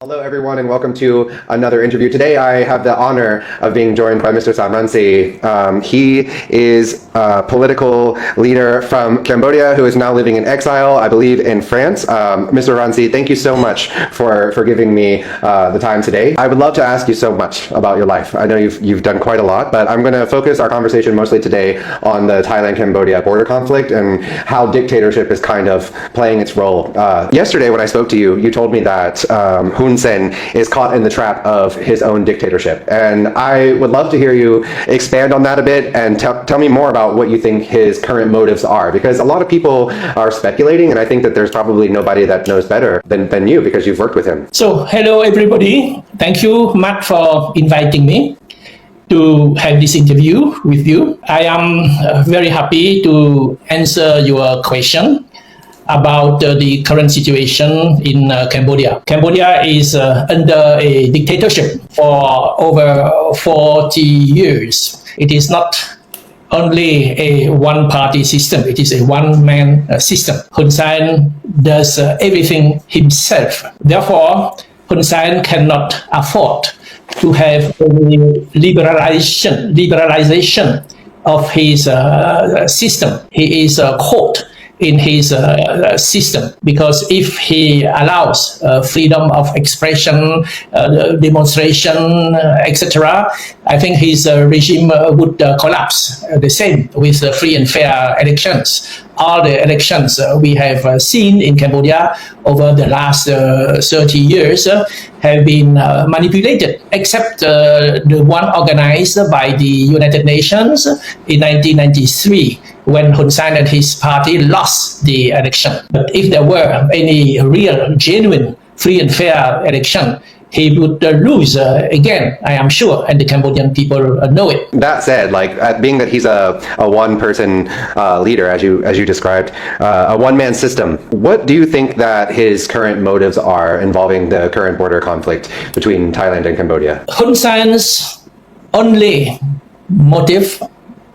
Hello, everyone, and welcome to another interview. Today, I have the honor of being joined by Mr. Sam Rainsy. He is a political leader from Cambodia who is now living in exile, I believe, in France. Mr. Rainsy, thank you so much for giving me the time today. I would love to ask you so much about your life. I know you've done quite a lot, but I'm going to focus our conversation mostly today on the Thailand-Cambodia border conflict and how dictatorship is kind of playing its role. Yesterday, when I spoke to you, you told me that Hun Sen is caught in the trap of his own dictatorship. And I would love to hear you expand on that a bit and tell me more about what you think his current motives are, because a lot of people are speculating, and I think that there's probably nobody that knows better than you, because you've worked with him. So, hello everybody. Thank you, Matt, for inviting me to have this interview with you. I am very happy to answer your question about the current situation in Cambodia. Cambodia is under a dictatorship for over 40 years. It is not only a one-party system, it is a one-man system. Hun Sen does everything himself. Therefore, Hun Sen cannot afford to have a liberalization of his system. He is caught in his system, because if he allows freedom of expression, demonstration, etc., I think his regime would collapse. The same with free and fair elections. All the elections we have seen in Cambodia over the last 30 years have been manipulated, except the one organized by the United Nations in 1993, when Hun Sen and his party lost the election. But if there were any real, genuine, free and fair election, he would lose again, I am sure, and the Cambodian people know it. That said, being that he's a one-person leader, as you described, a one-man system, what do you think that his current motives are involving the current border conflict between Thailand and Cambodia? Hun Sen's only motive,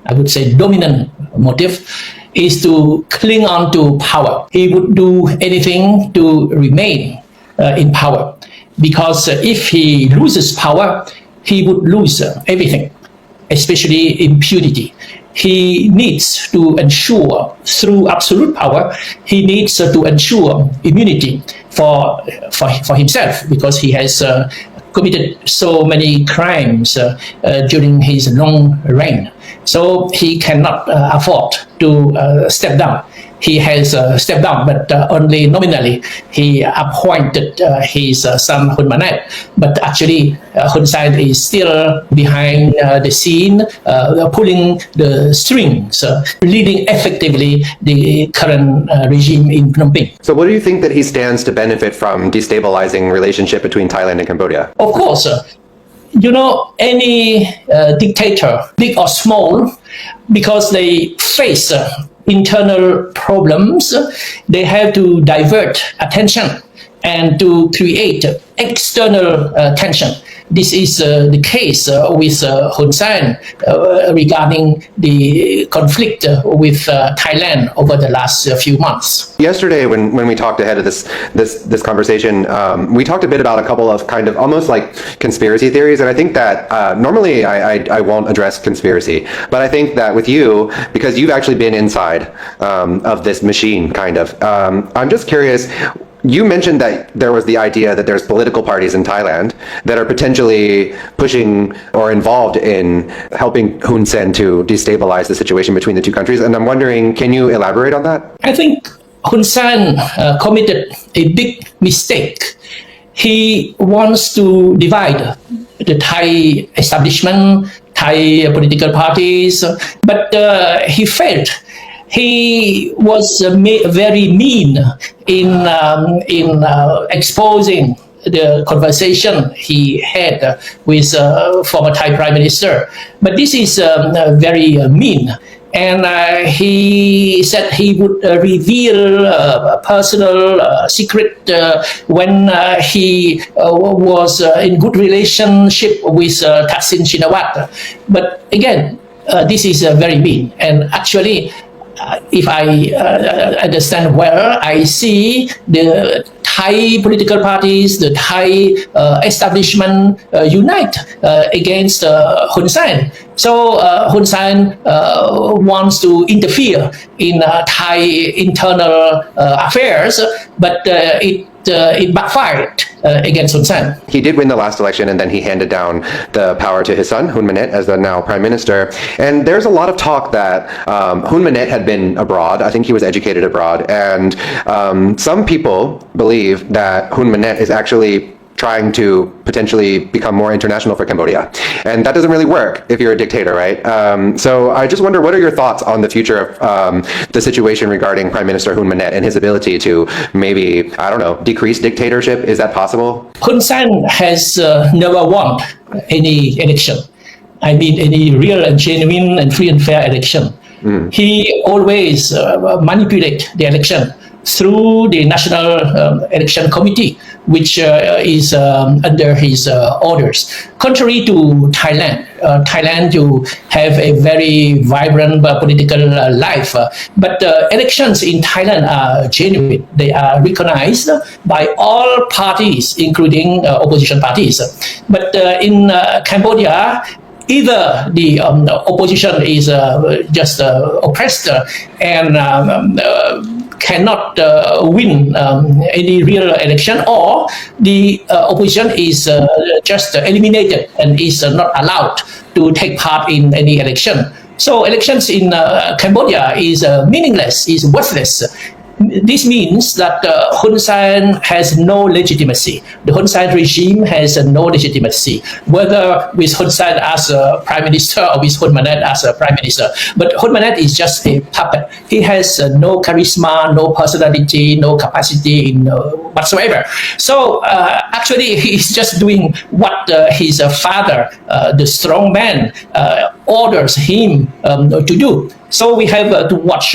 I would say dominant motive, is to cling on to power. He would do anything to remain in power, because if he loses power, he would lose everything, especially impunity. He needs to ensure, through absolute power, he needs to ensure immunity for himself, because he has committed so many crimes during his long reign. So he cannot afford to step down. He has stepped down, but only nominally. He appointed his son Hun Manet, but actually Hun Sen is still behind the scene, pulling the strings, leading effectively the current regime in Phnom Penh. So what do you think that he stands to benefit from destabilizing relationship between Thailand and Cambodia? Of course, any dictator, big or small, because they face internal problems, they have to divert attention and to create external tension. This is the case with Hun Sen regarding the conflict with Thailand over the last few months. Yesterday, when we talked ahead of this conversation, we talked a bit about a couple of kind of almost like conspiracy theories, and I think that normally I won't address conspiracy, but I think that with you, because you've actually been inside of this machine, kind of, I'm just curious. You mentioned that there was the idea that there's political parties in Thailand that are potentially pushing or involved in helping Hun Sen to destabilize the situation between the two countries. And I'm wondering, can you elaborate on that? I think Hun Sen committed a big mistake. He wants to divide the Thai establishment, Thai political parties, but he failed. He was very mean in exposing the conversation he had with former Thai Prime Minister. But this is very mean. And he said he would reveal a personal secret when he was in good relationship with Thaksin Shinawatra. But again, this is very mean. And actually, if I understand well, I see the Thai political parties, the Thai establishment unite against Hun Sen. So Hun Sen wants to interfere in Thai internal affairs, but it backfired against Hun Sen. He did win the last election, and then he handed down the power to his son, Hun Manet, as the now prime minister. And there's a lot of talk that Hun Manet had been abroad. I think he was educated abroad. And some people believe that Hun Manet is actually trying to potentially become more international for Cambodia. And that doesn't really work if you're a dictator, right? So I just wonder, what are your thoughts on the future of the situation regarding Prime Minister Hun Manet and his ability to maybe, I don't know, decrease dictatorship? Is that possible? Hun Sen has never won any election. I mean, any real and genuine and free and fair election. He always manipulates the election through the National Election Committee, which is under his orders. Contrary to Thailand, Thailand you have a very vibrant political life, but elections in Thailand are genuine. They are recognized by all parties, including opposition parties. But in Cambodia, either the opposition is just oppressed and cannot win any real election, or the opposition is just eliminated and is not allowed to take part in any election. So elections in Cambodia is meaningless, is worthless. This means that Hun Sen has no legitimacy. The Hun Sen regime has no legitimacy, whether with Hun Sen as a prime minister or with Hun Manet as a prime minister. But Hun Manet is just a puppet. He has no charisma, no personality, no capacity in whatsoever. So actually, he's just doing what his father, the strong man, orders him to do. So we have to watch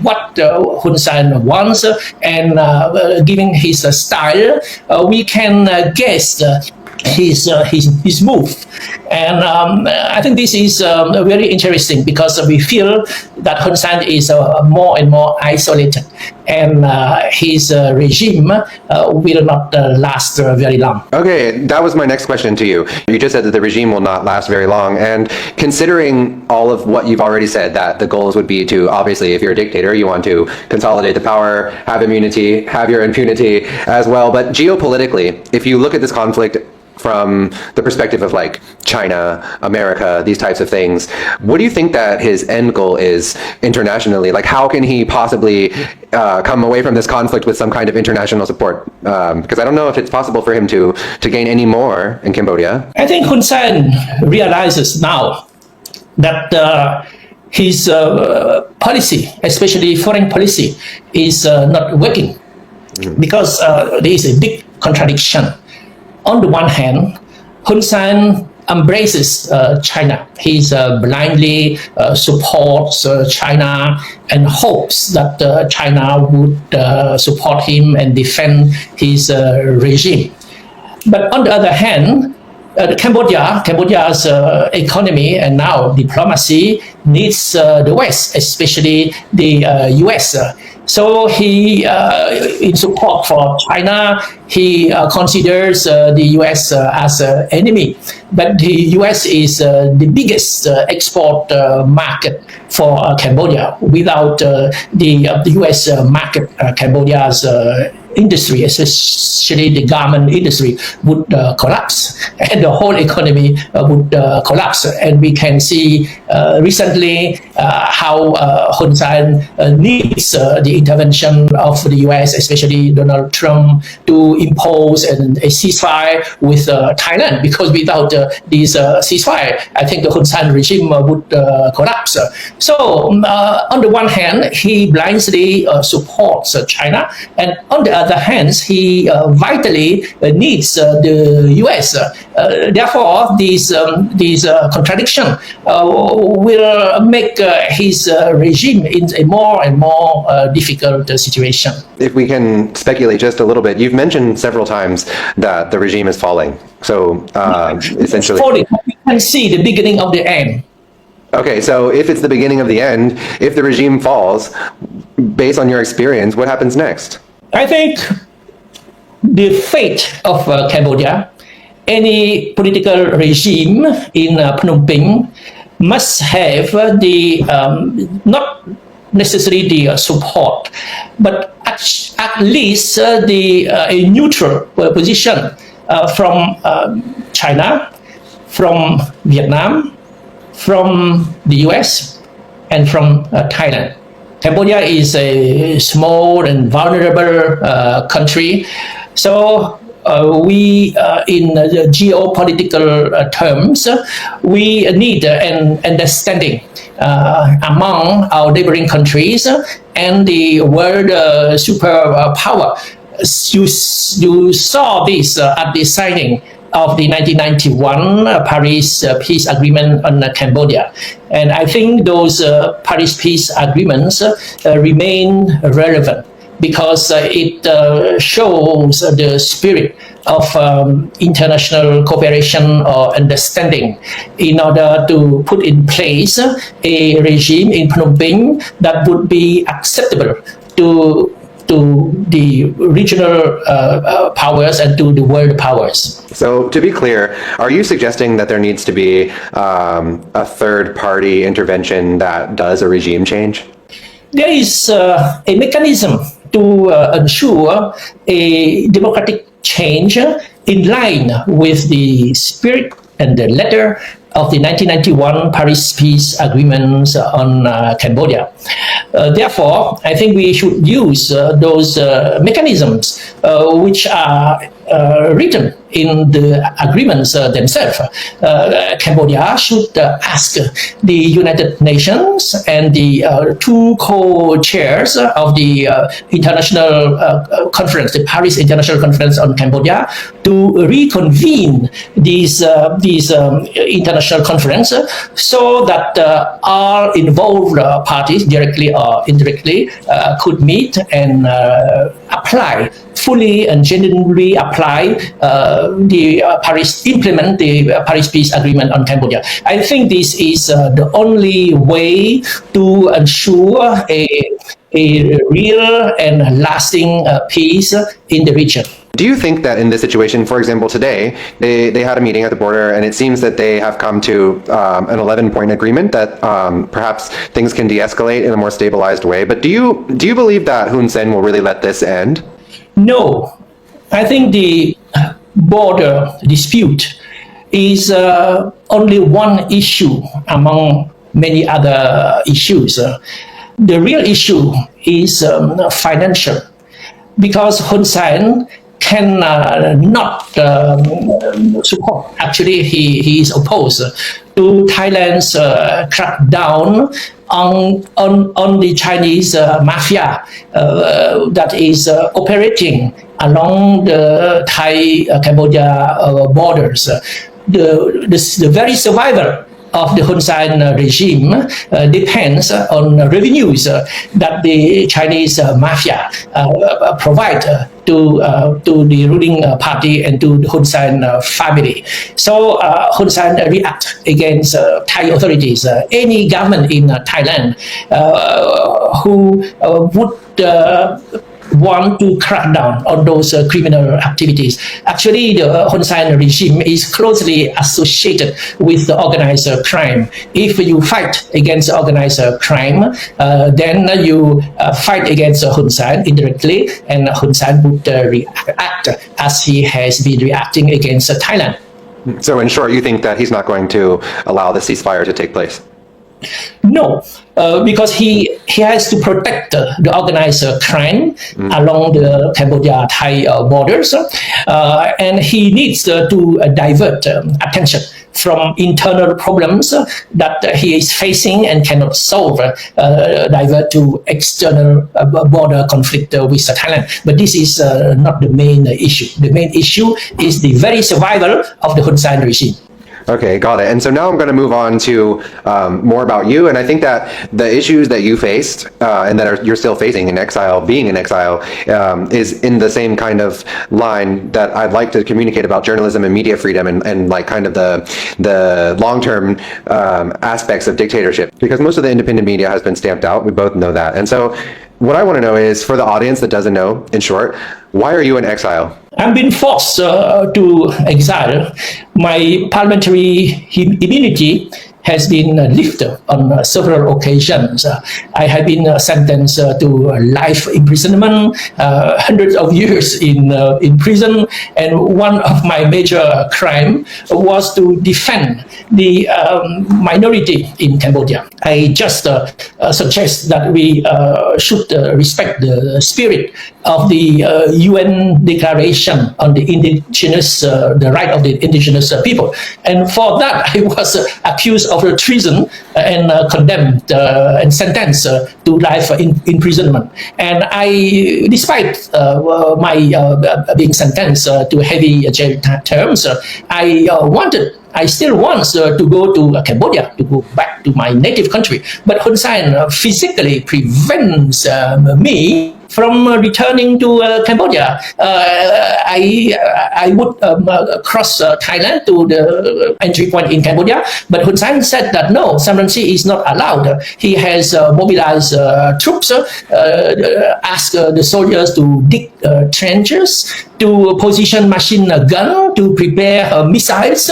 what Hun Sen wants, and given his style, we can guess his move. And I think this is very interesting, because we feel that Hun Sen is more and more isolated, and his regime will not last very long. Okay, that was my next question to you. You just said that the regime will not last very long, and considering all of what you've already said, that the goals would be to, obviously, if you're a dictator, you want to consolidate the power, have immunity, have your impunity as well. But geopolitically, if you look at this conflict from the perspective of like China, America, these types of things, what do you think that his end goal is internationally? Like, how can he possibly come away from this conflict with some kind of international support? Because I don't know if it's possible for him to gain any more in Cambodia. I think Hun Sen realizes now that his policy, especially foreign policy, is not working, because there is a big contradiction. On the one hand, Hun Sen embraces China. He blindly supports China and hopes that China would support him and defend his regime. But on the other hand, Cambodia's economy and now diplomacy needs the West, especially the US. So he, in support for China, he considers the US as an enemy. But the US is the biggest export market for Cambodia. Without the US market, Cambodia's industry, especially the garment industry, would collapse, and the whole economy would collapse. And we can see recently how Hun Sen needs the intervention of the US, especially Donald Trump, to impose a ceasefire with Thailand, because without this ceasefire, I think the Hun Sen regime would collapse. So on the one hand, he blindly supports China, and on the other hand, he vitally needs the US. Therefore, these contradiction will make his regime in a more and more difficult situation. If we can speculate just a little bit, you've mentioned several times that the regime is falling. So essentially, falling. We can see the beginning of the end. Okay, so if it's the beginning of the end, if the regime falls, based on your experience, what happens next? I think the fate of Cambodia, any political regime in Phnom Penh must have the not necessarily the support, but at least a neutral position from China, from Vietnam, from the US, and from Thailand. Cambodia is a small and vulnerable country, so we, in the geopolitical terms, we need an understanding among our neighboring countries and the world superpower. You saw this at the signing of the 1991 Paris Peace Agreement on Cambodia. And I think those Paris Peace Agreements remain relevant because it shows the spirit of international cooperation or understanding in order to put in place a regime in Phnom Penh that would be acceptable to the regional powers and to the world powers. So to be clear, are you suggesting that there needs to be a third-party intervention that does a regime change? There is a mechanism to ensure a democratic change in line with the spirit and the letter of the 1991 Paris Peace Agreements on Cambodia. Therefore, I think we should use those mechanisms which are written in the agreements themselves. Cambodia should ask the United Nations and the two co-chairs of the international conference, the Paris International Conference on Cambodia, to reconvene these international conference so that all involved parties, directly or indirectly, could meet and apply fully and genuinely apply implement the Paris Peace Agreement on Cambodia. I think this is the only way to ensure a real and lasting peace in the region. Do you think that in this situation, for example, today, they had a meeting at the border and it seems that they have come to an 11-point agreement that perhaps things can de-escalate in a more stabilized way. But do you believe that Hun Sen will really let this end? No. I think the border dispute is only one issue among many other issues. The real issue is financial, because Hun Sen can not support. Actually, he is opposed to Thailand's crackdown on the Chinese mafia that is operating along the Thai-Cambodia borders. The very survival of the Hun Sen regime depends on revenues that the Chinese mafia provide to the ruling party and to the Hun Sen family. So Hun Sen react against Thai authorities. Any government in Thailand who would want to crack down on those criminal activities. Actually, the Hun Sen regime is closely associated with the organized crime. If you fight against organized crime, then you fight against Hun Sen indirectly, and Hun Sen would react as he has been reacting against Thailand. So in short, you think that he's not going to allow the ceasefire to take place? No, because he has to protect the organized crime along the Cambodia-Thai borders, and he needs to divert attention from internal problems that he is facing and cannot solve, divert to external border conflict with Thailand. But this is not the main issue. The main issue is the very survival of the Hun Sen regime. Okay, got it. And so now I'm going to move on to more about you. And I think that the issues that you faced and that you're still facing in exile, being in exile, is in the same kind of line that I'd like to communicate about journalism and media freedom and like kind of the long-term aspects of dictatorship. Because most of the independent media has been stamped out. We both know that. And so what I want to know is, for the audience that doesn't know, in short, why are you in exile? I've been forced to exile. My parliamentary immunity has been lifted on several occasions. I have been sentenced to life imprisonment, hundreds of years in prison, and one of my major crime was to defend the minority in Cambodia. I just suggest that we should respect the spirit of the UN Declaration on the indigenous, the right of the indigenous people. And for that, I was accused of treason and condemned and sentenced to life imprisonment. And I, despite my being sentenced to heavy jail terms, I still want to go to Cambodia, to go back to my native country. But Hun Sen physically prevents me from returning to Cambodia. I would cross Thailand to the entry point in Cambodia, but Hun Sen said that no, Sam Rainsy is not allowed. He has mobilized troops, asked the soldiers to dig trenches, to position machine gun, to prepare missiles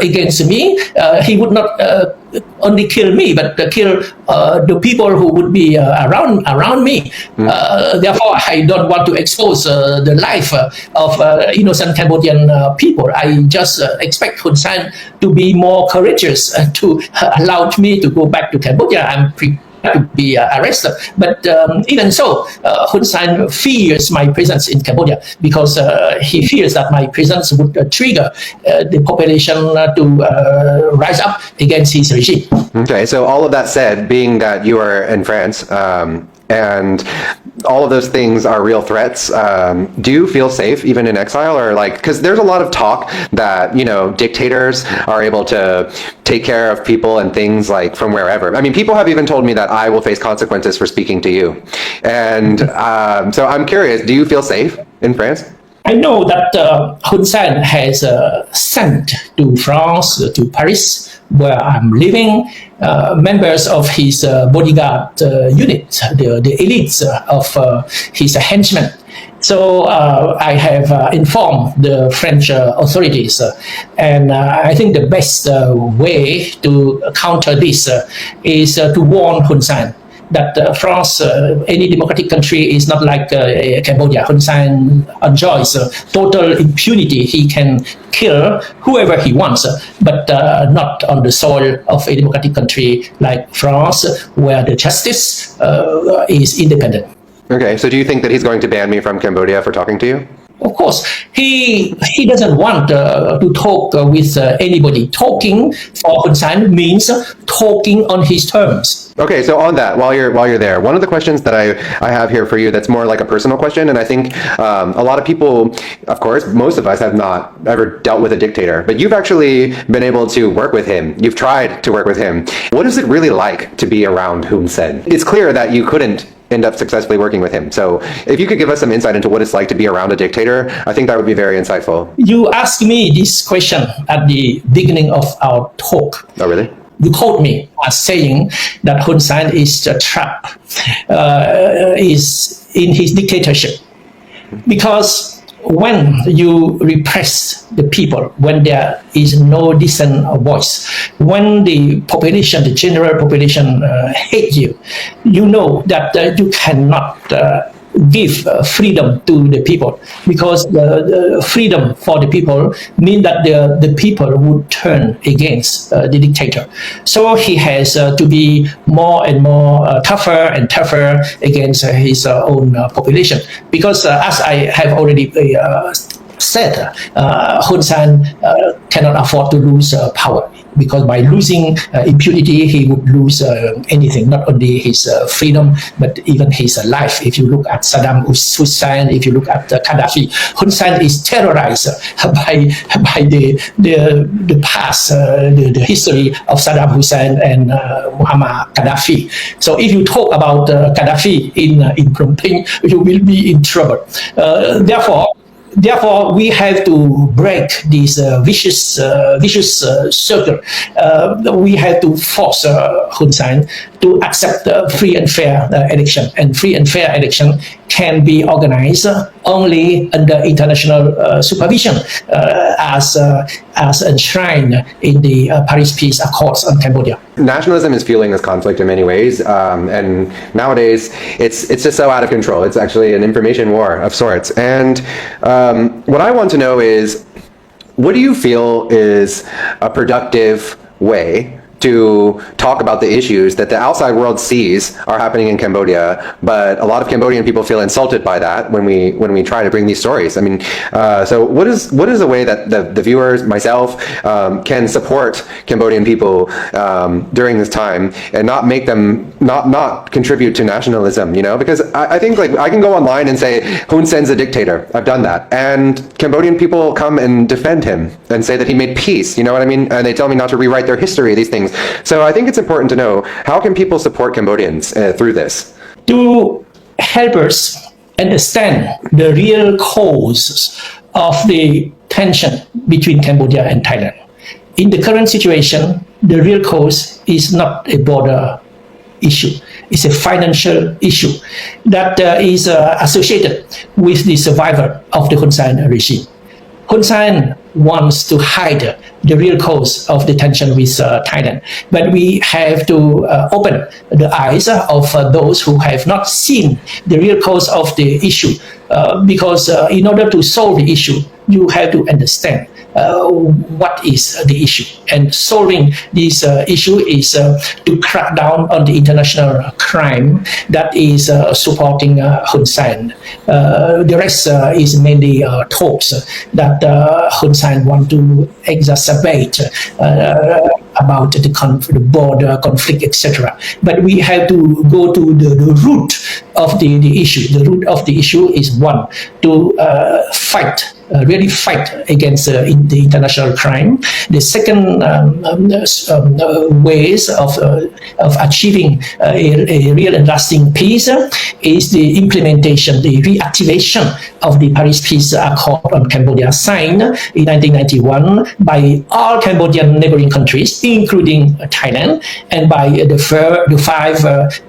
against me. He would not only kill me, but kill the people who would be around me. Therefore, I don't want to expose the life of innocent Cambodian people. I just expect Hun Sen to be more courageous to allow me to go back to Cambodia. I'm prepared to be arrested. But even so, Hun Sen fears my presence in Cambodia because he fears that my presence would trigger the population to rise up against his regime. Okay, so all of that said, being that you are in France, and all of those things are real threats, do you feel safe even in exile? Or like, because there's a lot of talk that, you know, dictators are able to take care of people and things like from wherever. I mean, people have even told me that I will face consequences for speaking to you. And so I'm curious, do you feel safe in France? I know that Hun Sen has sent to France, to Paris, where I'm living, members of his bodyguard unit, the elites of his henchmen. So I have informed the French authorities, and I think the best way to counter this is to warn Hun Sen that France, any democratic country, is not like Cambodia. Hun Sen enjoys total impunity. He can kill whoever he wants, but not on the soil of a democratic country like France, where the justice is independent. Okay, so do you think that he's going to ban me from Cambodia for talking to you? Of course, he doesn't want to talk with anybody. Talking for Hun Sen means talking on his terms. Okay, so on that, while you're there, one of the questions that I have here for you that's more like a personal question, and I think a lot of people, of course, most of us have not ever dealt with a dictator, but you've actually been able to work with him. You've tried to work with him. What is it really like to be around Hun Sen? It's clear that you couldn't end up successfully working with him. So if you could give us some insight into what it's like to be around a dictator, I think that would be very insightful. You asked me this question at the beginning of our talk. Oh, really? You quote me as saying that Hun Sen is trapped, is in his dictatorship. Because when you repress the people, when there is no decent voice, when the population, the general population hate you, you know that you cannot give freedom to the people, because the freedom for the people means that the people would turn against the dictator. So he has to be more and more tougher and tougher against his own population, because as I have already said, Hun Sen cannot afford to lose power, because by losing impunity, he would lose anything, not only his freedom, but even his life. If you look at Saddam Hussein, if you look at Gaddafi, Hun Sen is terrorized by the past, the history of Saddam Hussein and Muammar Gaddafi. So if you talk about Gaddafi in Phnom Penh, you will be in trouble. Therefore, we have to break this vicious circle. We have to force Hun Sen to accept free and fair election. And free and fair election can be organized only under international supervision, as enshrined in the Paris Peace Accords on Cambodia. Nationalism is fueling this conflict in many ways, and nowadays it's just so out of control. It's actually an information war of sorts. And what I want to know is, what do you feel is a productive way to talk about the issues that the outside world sees are happening in Cambodia, but a lot of Cambodian people feel insulted by that when we try to bring these stories? I mean, so what is a way that the viewers, myself, can support Cambodian people during this time and not make them not contribute to nationalism? You know, because I think, like, I can go online and say Hun Sen's a dictator. I've done that, and Cambodian people come and defend him and say that he made peace. You know what I mean? And they tell me not to rewrite their history. These things. So I think it's important to know, how can people support Cambodians through this? To help us understand the real causes of the tension between Cambodia and Thailand. In the current situation, the real cause is not a border issue. It's a financial issue that is associated with the survival of the Hun Sen regime. Hun Sen wants to hide the real cause of the tension with Thailand, but we have to open the eyes of those who have not seen the real cause of the issue, because in order to solve the issue, you have to understand what is the issue. And solving this issue is to crack down on the international crime that is supporting Hun Sen. The rest is mainly talks that Hun Sen want to exacerbate about the border conflict, etc. But we have to go to the root of the issue. The root of the issue is, one, to really fight against the international crime. The second ways of achieving a real and lasting peace is the implementation, the reactivation of the Paris Peace Accord on Cambodia, signed in 1991 by all Cambodian neighboring countries, including Thailand, and by the five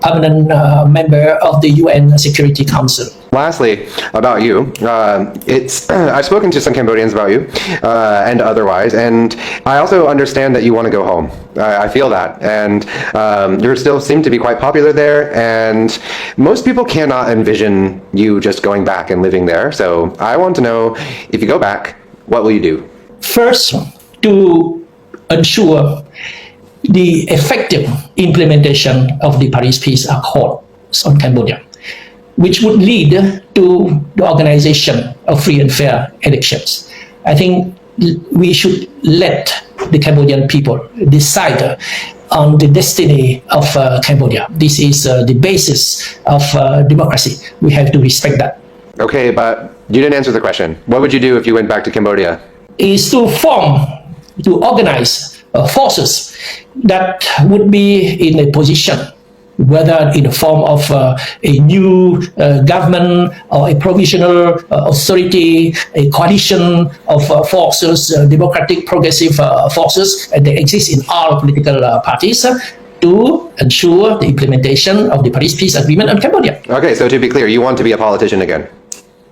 permanent members of the UN Security Council. Lastly, about you, I've spoken to some Cambodians about you and otherwise, and I also understand that you want to go home. I feel that, and you still seem to be quite popular there, and most people cannot envision you just going back and living there. So I want to know, if you go back, what will you do? First, to ensure the effective implementation of the Paris Peace Accord on Cambodia, which would lead to the organization of free and fair elections. I think we should let the Cambodian people decide on the destiny of Cambodia. This is the basis of democracy. We have to respect that. Okay, but you didn't answer the question. What would you do if you went back to Cambodia? Is to organize forces that would be in a position, whether in the form of a new government or a provisional authority, a coalition of forces, democratic progressive forces, and they exist in all political parties, to ensure the implementation of the Paris Peace Agreement on Cambodia. Okay, so to be clear, you want to be a politician again?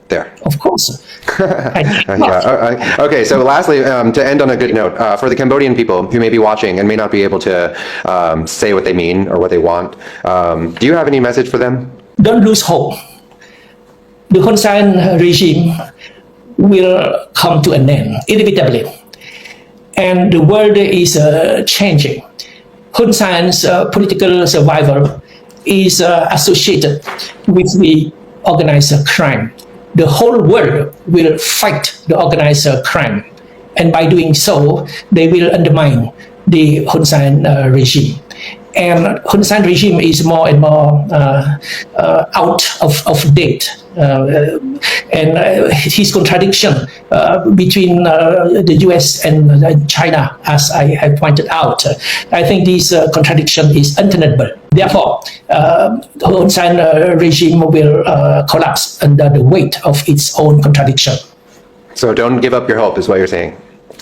There. Of course. Yeah. Okay, so lastly, to end on a good note, for the Cambodian people who may be watching and may not be able to say what they mean or what they want, do you have any message for them? Don't lose hope. The Hun Sen regime will come to an end, inevitably. And the world is changing. Hun Sen's political survival is associated with the organized crime. the whole world will fight the organized crime. And by doing so, they will undermine the Hun Sen regime. And Hun Sen regime is more and more out of date. And his contradiction between the US and China, as I have pointed out, I think this contradiction is untenable. Therefore, Hun Sen regime will collapse under the weight of its own contradiction. So don't give up your hope, is what you're saying.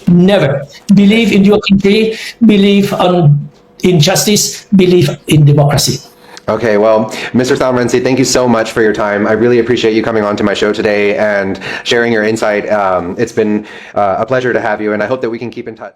Never. Believe in your country, believe in justice, believe in democracy. Okay, well, Mr. Sam Rainsy, thank you so much for your time. I really appreciate you coming on to my show today and sharing your insight. It's been a pleasure to have you, and I hope that we can keep in touch.